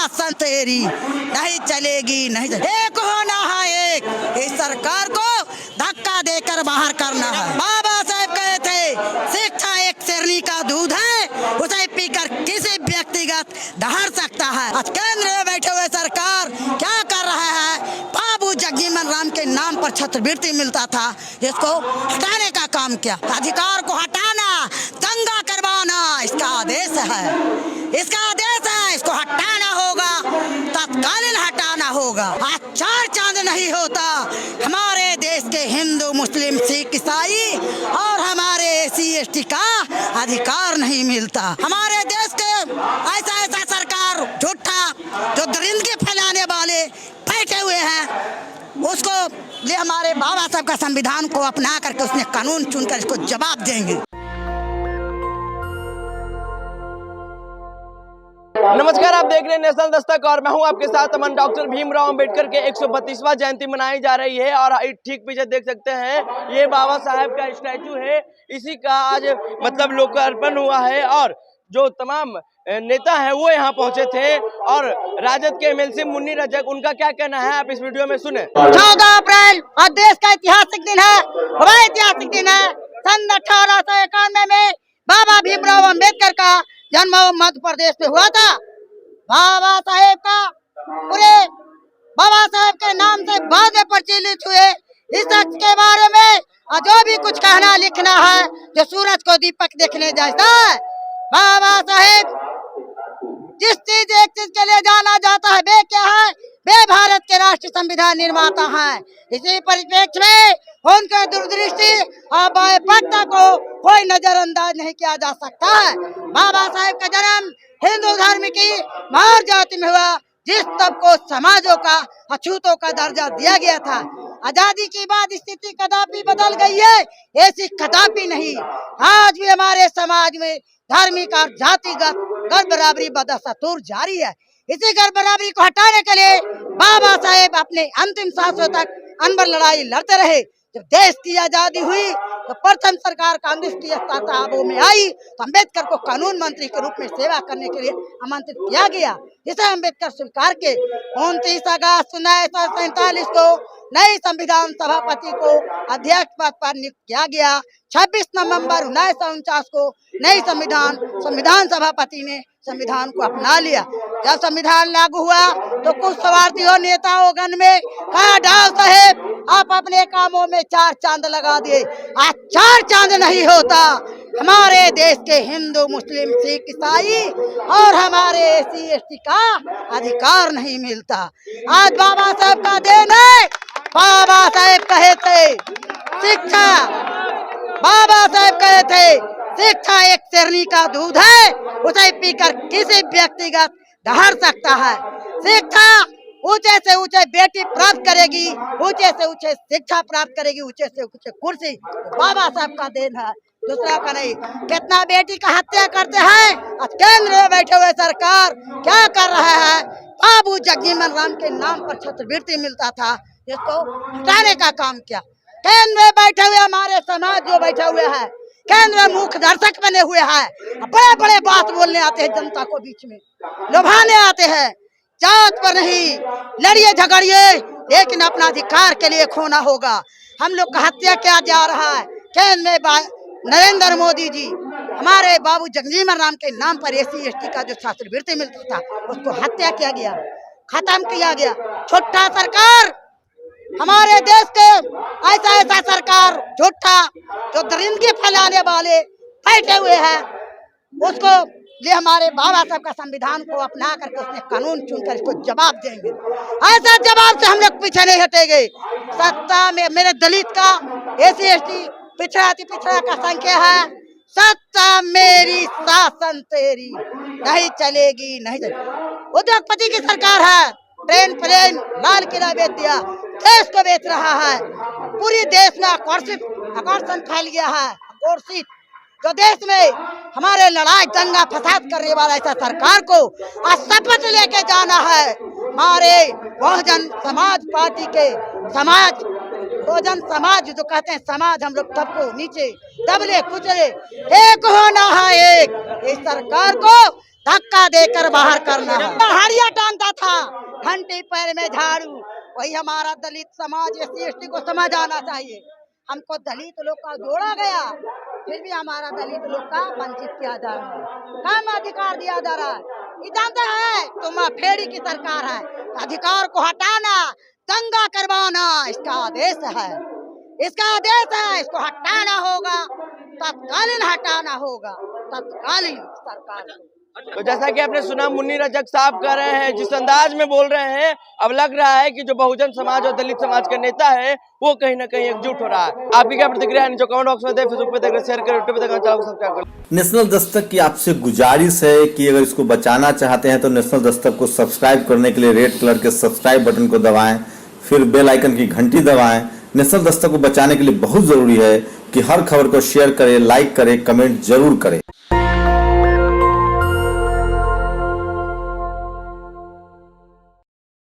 शासन तेरी नहीं चलेगी, नहीं चलेगी। एक होना है एक, इस सरकार को धक्का देकर बाहर करना है। बाबा साहब कहे थे शिक्षा एक शेरनी का दूध है, उसे पीकर किसी व्यक्तिगत दहाड़ सकता है। आज केंद्र में बैठे हुए सरकार क्या कर रहा है? बाबू जगजीवन राम के नाम पर छात्रवृत्ति मिलता था, जिसको हटाने का काम किया। अधिकार को हटाना, दंगा करवाना इसका आदेश है, इसका आदेश है। इसको हटाना होगा, तत्कालीन हटाना होगा। आज चार चांद नहीं होता हमारे देश के हिंदू मुस्लिम सिख ईसाई और हमारे SC ST का अधिकार नहीं मिलता। हमारे देश के ऐसा ऐसा सरकार झूठा जो दरिंदगी फैलाने वाले बैठे हुए हैं, उसको ये हमारे बाबा साहब का संविधान को अपना करके उसने कानून चुनकर इसको जवाब देंगे। नमस्कार, आप देख रहे हैं नेशनल दस्तक और मैं हूं आपके साथ अमन। डॉक्टर भीमराव अंबेडकर के 132वां जयंती मनाई जा रही है और ठीक पीछे देख सकते हैं ये बाबा साहब का स्टैचू है। इसी का आज मतलब लोकार्पण हुआ है और जो तमाम नेता हैं वो यहाँ पहुंचे थे और राजद के MLC मुन्नी रजक, उनका क्या कहना है आप इस वीडियो में सुने। 14 अप्रैल आज देश का ऐतिहासिक दिन है, बड़ा ऐतिहासिक दिन है। सन 1891 में बाबा भीमराव अंबेडकर का जन्म मध्य प्रदेश में हुआ था। बाबा साहेब का पूरे बाबा साहेब के नाम से बाद में प्रचलित हुए इस शख्स के बारे में जो भी कुछ कहना लिखना है, जो सूरज को दीपक देखने जैसा है। बाबा साहेब जिस चीज एक चीज के लिए जाना जाता है वे क्या है? वे भारत के राष्ट्रीय संविधान निर्माता हैं। इसी परिप्रेक्ष्य में उनके दूरदृष्टि और बाह्यपटता को कोई नजरअंदाज नहीं किया जा सकता है। बाबा साहेब का जन्म हिंदू धर्म की मार जाति में हुआ, जिस सबको समाजों का अछूतों का दर्जा दिया गया था। आजादी के बाद स्थिति कदापि बदल गई है, ऐसी कदापि नहीं। आज भी हमारे समाज में धार्मिक और जातिगत गर्भ बराबरी बदस्तूर जारी है। इसी गर्भ बराबरी को हटाने के लिए बाबा साहेब अपने अंतिम सांसों तक अनवर लड़ाई लड़ते रहे। जब देश की आजादी हुई तो प्रथम सरकार कांग्रेस की ताबू में आई तो अम्बेडकर को कानून मंत्री के रूप में सेवा करने के लिए आमंत्रित किया गया, जिसे अम्बेडकर स्वीकार के 29 अगस्त 1947 को नई संविधान सभापति को अध्यक्ष पद पर नियुक्त किया गया। 26 नवंबर 1949 को नई संविधान सभापति ने संविधान को अपना लिया। जब संविधान लागू हुआ तो कुछ स्वार्थियों नेताओं गण में कहा, डाल साहेब आप अपने कामों में चार चांद लगा दिए। आज चार चांद नहीं होता हमारे देश के हिंदू मुस्लिम सिख ईसाई और हमारे SC ST का अधिकार नहीं मिलता। आज बाबा साहब का देन है। बाबा साहेब कहे थे शिक्षा, बाबा साहेब कहे थे शिक्षा एक शेरनी का दूध है, उसे पीकर किसी व्यक्तिगत दहाड़ सकता है। शिक्षा ऊंचे से ऊंचे बेटी प्राप्त करेगी, ऊंचे से ऊंचे शिक्षा प्राप्त करेगी, ऊंचे से ऊंचे कुर्सी। बाबा साहब का देन है, दूसरा का नहीं। कितना बेटी का हत्या करते हैं। आज केंद्र में बैठे हुए सरकार क्या कर रहा है? बाबू जगजीवन राम के नाम पर छात्रवृत्ति मिलता था, जिसको हटाने का काम किया। केंद्र में बैठे हुए हमारे समाज जो बैठे हुए हैं, केंद्र में मुख्य दर्शक बने हुए हैं, बड़े बड़े बात बोलने आते हैं, जनता को बीच में लुभाने आते हैं। जात पर नहीं लड़िए झगड़िए, लेकिन अपना अधिकार के लिए खोना होगा। हम लोग का हत्या किया जा रहा है। केंद्र में नरेंद्र मोदी जी हमारे बाबू जगजीवन राम के नाम पर SC ST का जो छात्रवृत्ति मिलता था उसको हत्या किया गया, खत्म किया गया। छोटा सरकार हमारे देश के ऐसा सरकार झूठा जो दरिंदगी फैलाने वाले बैठे हुए हैं, उसको ये हमारे बाबा साहब का संविधान को अपना करके उसने कानून चुनकर इसको जवाब देंगे। ऐसा जवाब से हम लोग पीछे नहीं हटेंगे। सत्ता में मेरे दलित का SC ST पिछड़ा का संख्या है। सत्ता मेरी शासन तेरी नहीं चलेगी, नहीं चलेगी। उद्योगपति की सरकार है, ट्रेन प्लेन लाल किला बेच दिया, देश को बेच रहा है। पूरी देश में आकर्षण फैल गया है। आकर्षित जो देश में हमारे लड़ाई दंगा फसाद करने वाला ऐसा सरकार को आज शपथ लेके जाना है। हमारे बहुजन समाज पार्टी के बहुजन समाज जो कहते हैं समाज, हम लोग सबको नीचे दबले कुचले एक होना है एक। इस सरकार को धक्का देकर बाहर करना है। हड़िया टांगता था, घंटी पैर में झाड़ू, वही हमारा दलित समाज SC/ST को समझ आना चाहिए। हमको दलित लोग का जोड़ा गया, फिर भी हमारा दलित लोग का वंचित किया जा रहा है, कम अधिकार दिया जा रहा है। ये जानते हैं तुम फेरी की सरकार है, अधिकार को हटाना, दंगा करवाना इसका आदेश है, इसका आदेश है। इसको हटाना होगा, तत्कालीन हटाना होगा, तत्कालीन सरकार को। तो जैसा कि आपने सुना, मुन्नी रजक साहब कह रहे हैं, जिस अंदाज में बोल रहे हैं, अब लग रहा है कि जो बहुजन समाज और दलित समाज का नेता है वो कहीं ना कहीं एकजुट हो रहा है। आपकी क्या प्रतिक्रिया है? जो कमेंट बॉक्स में दे, फेसबुक पे देख, शेयर करें, यूट्यूब पे देखें, चैनल को सब्सक्राइब करें। नेशनल दस्तक की आपसे गुजारिश है कि अगर इसको बचाना चाहते हैं तो नेशनल दस्तक को सब्सक्राइब करने के लिए रेड कलर के सब्सक्राइब बटन को दबाएं, फिर बेल आइकन की घंटी दबाएं। नेशनल दस्तक को बचाने के लिए बहुत जरूरी है कि हर खबर को शेयर करें, लाइक करें, कमेंट जरूर करें।